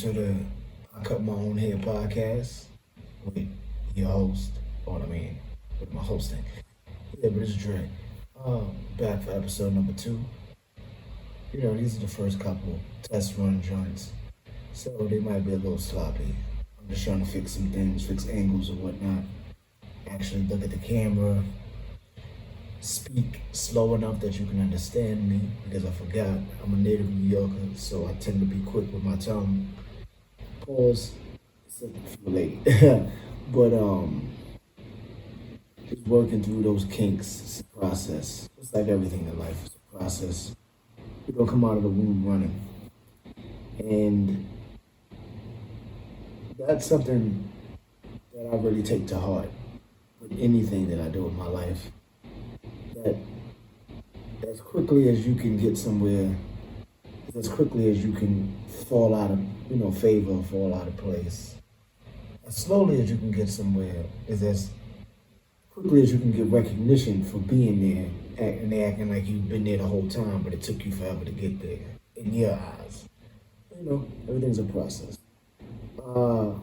to the I Cut My Own Hair podcast with your host, or I mean, with my hosting. Yeah, but it's Dre. Back for episode number 2. These are the first couple test run joints, so they might be a little sloppy. I'm just trying to fix some things, fix angles and whatnot. Actually, look at the camera, speak slow enough that you can understand me because I forgot I'm a native New Yorker, so I tend to be quick with my tongue. Pause. Something for late. But just working through those kinks. It's a process. It's like everything in life. It's a process. You don't come out of the womb running, and that's something that I really take to heart with anything that I do in my life. That as quickly as you can get somewhere, as quickly as you can fall out of favor, fall out of place, as slowly as you can get somewhere, is as quickly as you can get recognition for being there, and they acting like you've been there the whole time, but it took you forever to get there in your eyes. Everything's a process. Uh,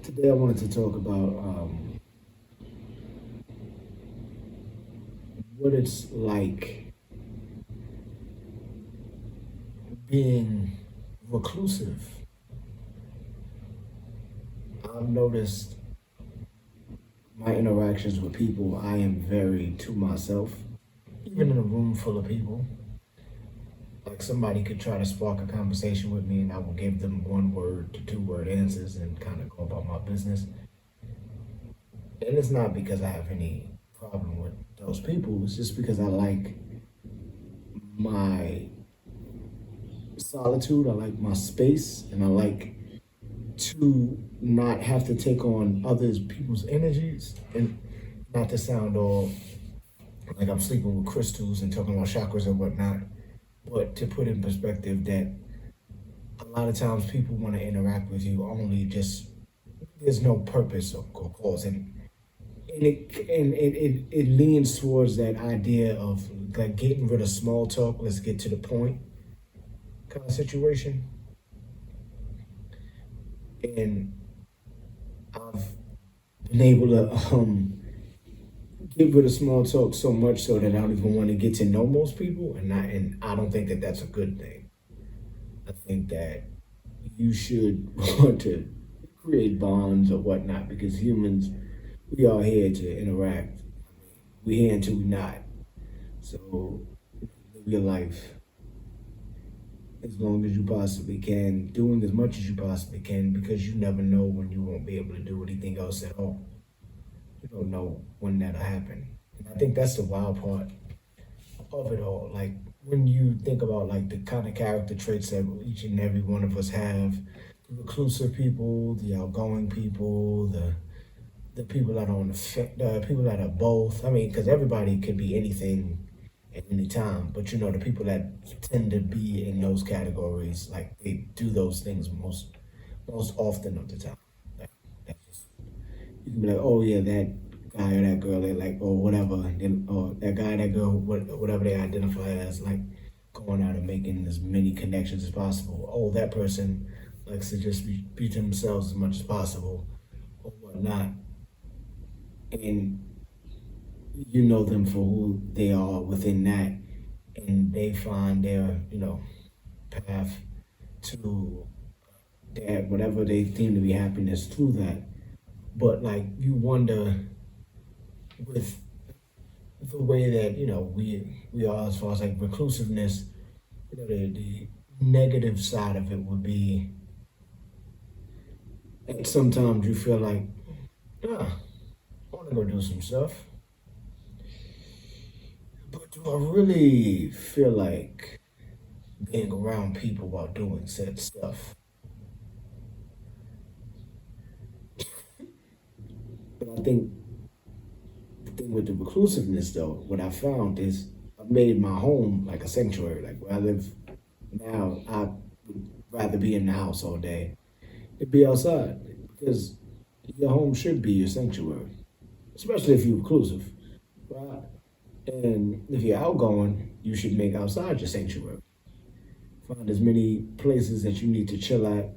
Today I wanted to talk about what it's like being reclusive. I've noticed my interactions with people, I am very to myself. Even in a room full of people, like somebody could try to spark a conversation with me and I will give them 1 word to 2 word answers and kind of go about my business. And it's not because I have any problem with those people, it's just because I like my solitude, I like my space, and I like to not have to take on others people's energies, and not to sound all like I'm sleeping with crystals and talking about chakras and whatnot, but to put in perspective that a lot of times people want to interact with you only just there's no purpose or cause, and it leans towards that idea of like getting rid of small talk, let's get to the point kind of situation. And I've been able to get rid of small talk so much so that I don't even want to get to know most people, and I don't think that that's a good thing. I think that you should want to create bonds or whatnot because humans, we are here to interact. We're here until we're not. So live your life as long as you possibly can, doing as much as you possibly can, because you never know when you won't be able to do anything else at all. You don't know when that'll happen. And I think that's the wild part of it all. Like when you think about like the kind of character traits that each and every one of us have, the reclusive people, the outgoing people, the people that are on the people that are both. I mean, because everybody could be anything at any time, but the people that tend to be in those categories, like they do those things most often of the time. Like that just you can be like, oh yeah, that guy or that girl, they like or whatever, or that guy, that girl, whatever they identify as, like going out and making as many connections as possible. Oh, that person likes to just be to themselves as much as possible, or whatnot, and you know them for who they are within that, and they find their path to their whatever they deem to be happiness through that. But like you wonder with the way that we are as far as like reclusiveness, the negative side of it would be that sometimes you feel like, ah, I want to go do some stuff. But do I really feel like being around people while doing said stuff? But I think the thing with the reclusiveness, though, what I found is I've made my home like a sanctuary. Like where I live now, I would rather be in the house all day than be outside because your home should be your sanctuary, especially if you're reclusive, right? And if you're outgoing, you should make outside your sanctuary. find as many places that you need to chill at,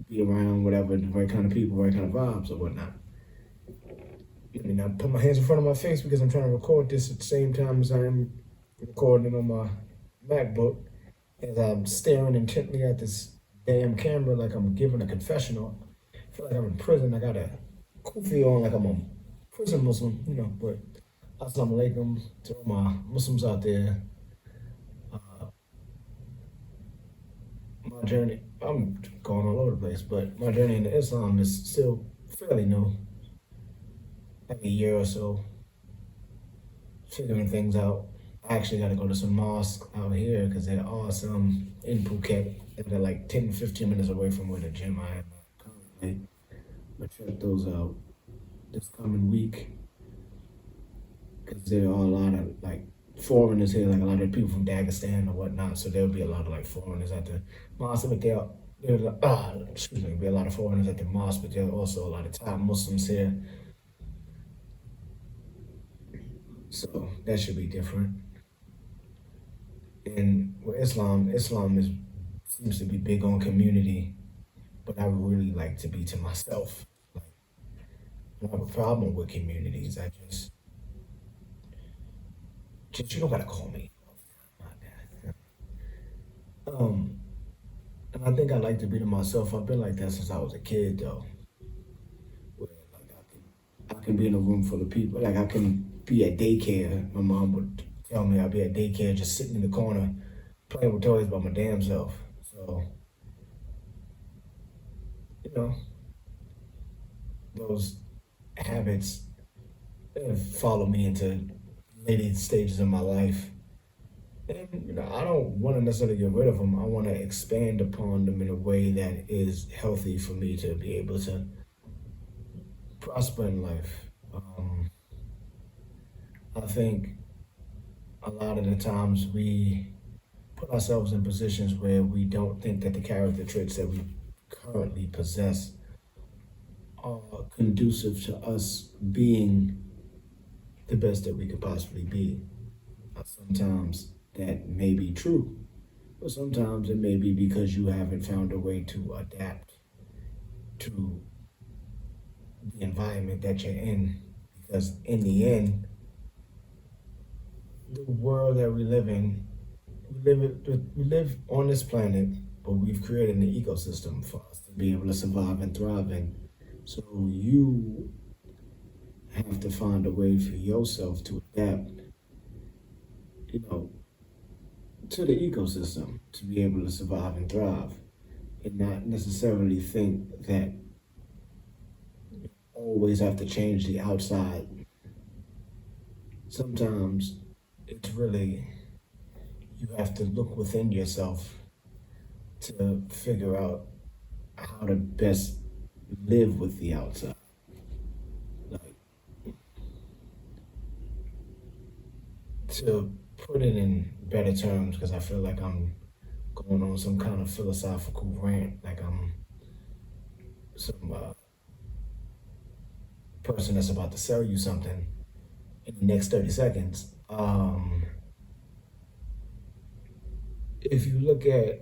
be around whatever, the right kind of people, right kind of vibes or whatnot. Let me not put my hands in front of my face because I'm trying to record this at the same time as I'm recording on my MacBook. As I'm staring intently at this damn camera like I'm giving a confessional. I feel like I'm in prison. I got a kufi on like I'm a prison Muslim, you know, but assalamu alaikum to all my Muslims out there. Uh, my journey, I'm going all over the place, but my journey into Islam is still fairly new. Like a year or so, figuring things out. I actually got to go to some mosques out here because there are some in Phuket that are like 10 to 15 minutes away from where the gym I am at currently. But check those out this coming week because there are a lot of like foreigners here, like a lot of people from Dagestan or whatnot. So there'll be a lot of like foreigners at the mosque, but excuse me, there'll be a lot of foreigners at the mosque, but there are also a lot of Thai Muslims here. So that should be different. And with Islam is seems to be big on community, but I really like to be to myself. Like I don't have a problem with communities. I just you don't gotta call me. Um, and I think I like to be to myself. I've been like that since I was a kid, though. Where like I can be in a room full of people. Like I can be at daycare. My mom would tell me I'd be at daycare, just sitting in the corner playing with toys by my damn self. So you know those habits have followed me into later stages of my life. And I don't want to necessarily get rid of them. I want to expand upon them in a way that is healthy for me to be able to prosper in life. I think a lot of the times we put ourselves in positions where we don't think that the character traits that we currently possess are conducive to us being the best that we could possibly be. Sometimes that may be true, but sometimes it may be because you haven't found a way to adapt to the environment that you're in. Because in the end, the world that we live in, we live on this planet, but we've created an ecosystem for us to be able to survive and thrive in. So you have to find a way for yourself to adapt, you know, to the ecosystem to be able to survive and thrive, and not necessarily think that you always have to change the outside. Sometimes it's really you have to look within yourself to figure out how to best live with the outside. Like to put it in better terms, because I feel like I'm going on some kind of philosophical rant, like I'm some person that's about to sell you something in the next 30 seconds. If you look at,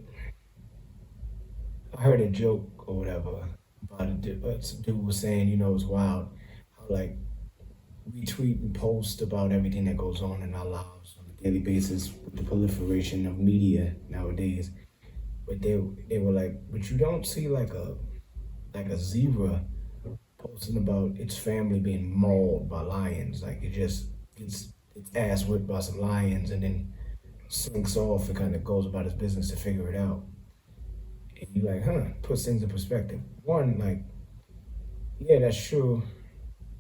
I heard a joke or whatever about some dude was saying, it's wild how like we tweet and post about everything that goes on in our lives on a daily basis with the proliferation of media nowadays. But they were like, but you don't see like a zebra posting about its family being mauled by lions. Like it just gets its ass whipped by some lions and then slinks off and kind of goes about his business to figure it out. And you like, puts things in perspective. One, like, yeah, that's true.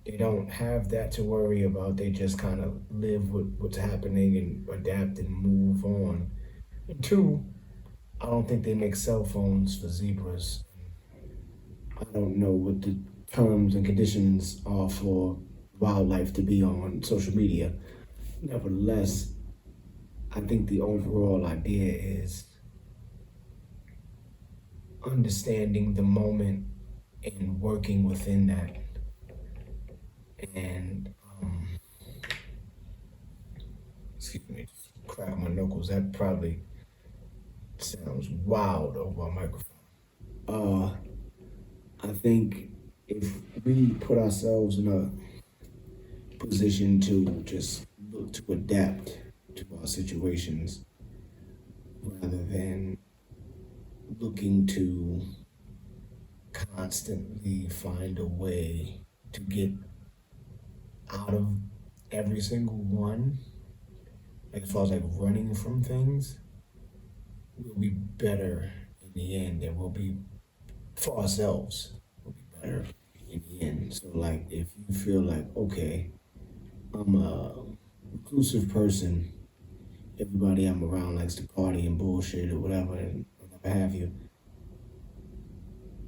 They don't have that to worry about. They just kind of live with what's happening and adapt and move on. And two, I don't think they make cell phones for zebras. I don't know what the terms and conditions are for wildlife to be on social media. Nevertheless, I think the overall idea is understanding the moment and working within that. And excuse me, just crack my knuckles. That probably sounds wild over a microphone. Uh, I think if we put ourselves in a position to just look to adapt to our situations rather than looking to constantly find a way to get out of every single one, like as far as like running from things, we'll be better in the end and we'll be for ourselves. We'll be better in the end. So like if you feel like, okay, I'm a reclusive person, everybody I'm around likes to party and bullshit or whatever and whatever have you.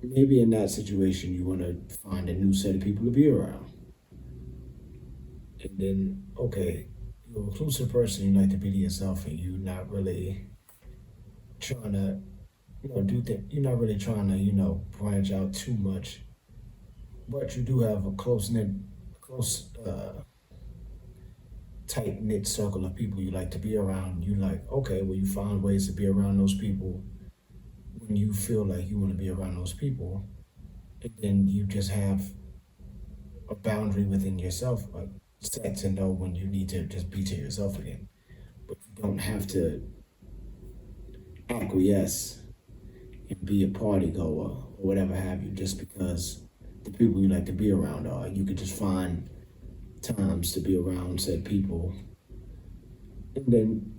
Maybe in that situation you wanna find a new set of people to be around. And then, okay, you're a reclusive person, you like to be to yourself and you're not really trying to, do that. You're not really trying to, branch out too much. But you do have a close, tight knit circle of people you like to be around. You like, okay, well, you find ways to be around those people when you feel like you want to be around those people. And then you just have a boundary within yourself, set to know when you need to just be to yourself again. But you don't have to acquiesce and be a party goer or whatever have you just because the people you like to be around are. You could just find times to be around said people and then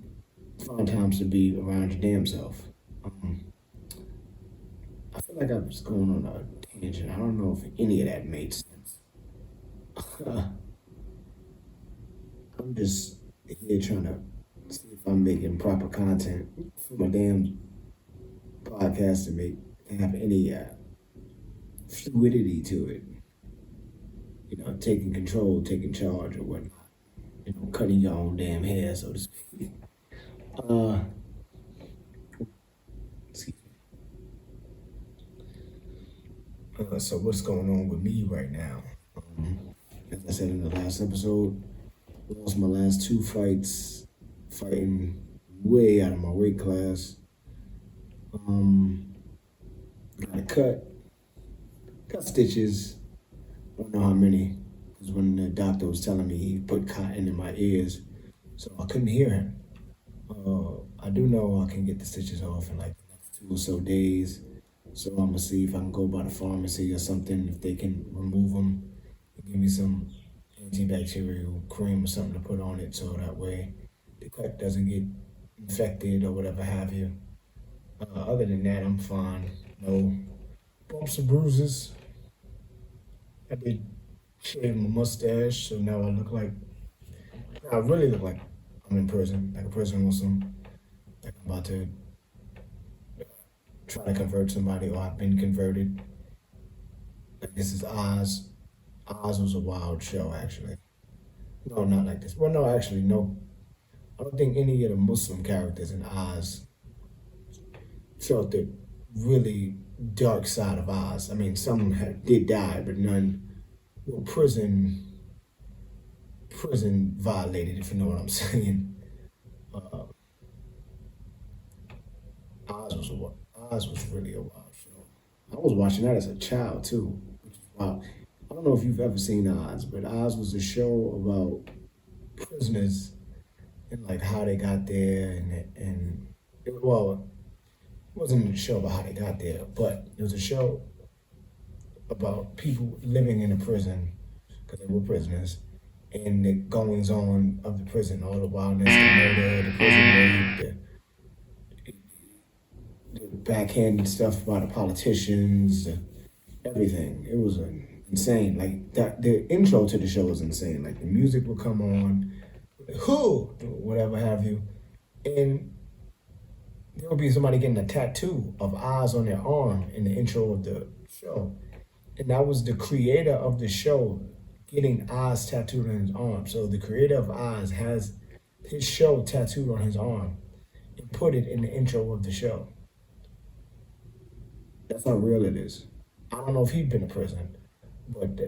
find times to be around your damn self. Um, I feel like I was going on a tangent. I don't know if any of that made sense. I'm just here trying to see if I'm making proper content for my damn podcast to make have any fluidity to it. Taking control, taking charge, or whatnot. Cutting your own damn hair, so to speak. Uh, excuse me. So what's going on with me right now? As I said in the last episode, lost my last two fights, fighting way out of my weight class. Got a got stitches. I don't know how many, because when the doctor was telling me he put cotton in my ears, so I couldn't hear him. I do know I can get the stitches off in like the next 2 or so days. So I'm gonna see if I can go by the pharmacy or something, if they can remove them and give me some antibacterial cream or something to put on it so that way the cut doesn't get infected or whatever have you. Other than that, I'm fine. No bumps or bruises. I did shave my mustache, so now I really look like I'm in prison, like a prison Muslim, like I'm about to try to convert somebody or I've been converted. Like this is Oz. Oz was a wild show, actually. No, not like this. Well, no, actually, no. I don't think any of the Muslim characters in Oz felt the really dark side of Oz. I mean, some did die, but none were prison violated, if you know what I'm saying. Uh, Oz was really a wild show. I was watching that as a child too, which is wild. I don't know if you've ever seen Oz, but Oz was a show about prisoners and like how they got there, and well, it wasn't a show about how they got there, but it was a show about people living in a prison because they were prisoners and the goings on of the prison, all the wildness, the murder, the prison rape, the backhanded stuff about the politicians, everything. It was insane. Like that, the intro to the show was insane. Like the music would come on, who, whatever have you, and there would be somebody getting a tattoo of eyes on their arm in the intro of the show. And that was the creator of the show getting eyes tattooed on his arm. So the creator of Eyes has his show tattooed on his arm and put it in the intro of the show. That's how real it is. I don't know if he'd been to prison, but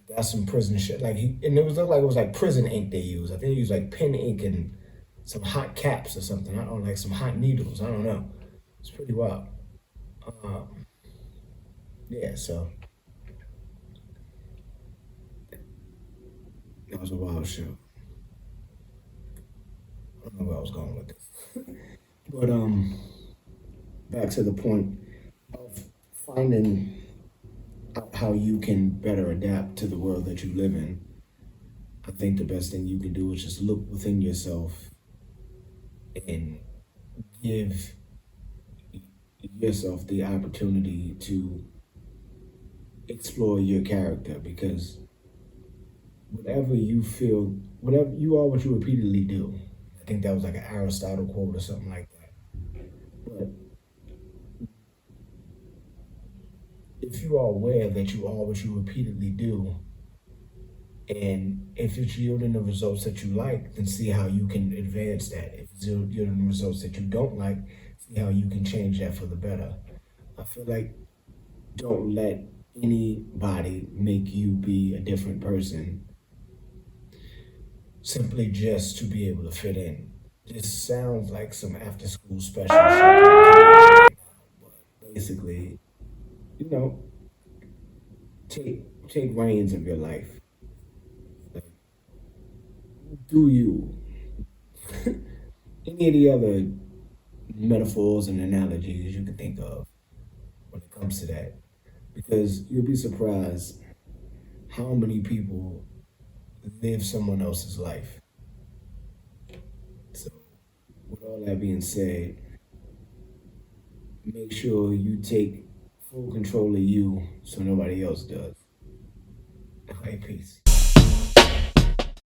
that's some prison shit. Like and it was looked like it was like prison ink they used. I think they used like pen ink and some hot caps or something. I don't like some hot needles. I don't know. It's pretty wild. Uh, yeah, so that was a wild show. I don't know where I was going with this, but back to the point of finding out how you can better adapt to the world that you live in. I think the best thing you can do is just look within yourself and give yourself the opportunity to explore your character because whatever you feel, whatever you are, what you repeatedly do. I think that was like an Aristotle quote or something like that. But if you are aware that you are what you repeatedly do, and if it's yielding the results that you like, then see how you can advance that. If it's yielding the results that you don't like, see how you can change that for the better. I feel like don't let anybody make you be a different person simply just to be able to fit in. This sounds like some after school special shit right now, but basically, you know, take reins of your life. Like, do you? Any of the other metaphors and analogies you can think of when it comes to that. Because you'll be surprised how many people live someone else's life. So, with all that being said, make sure you take full control of you so nobody else does. All right, peace.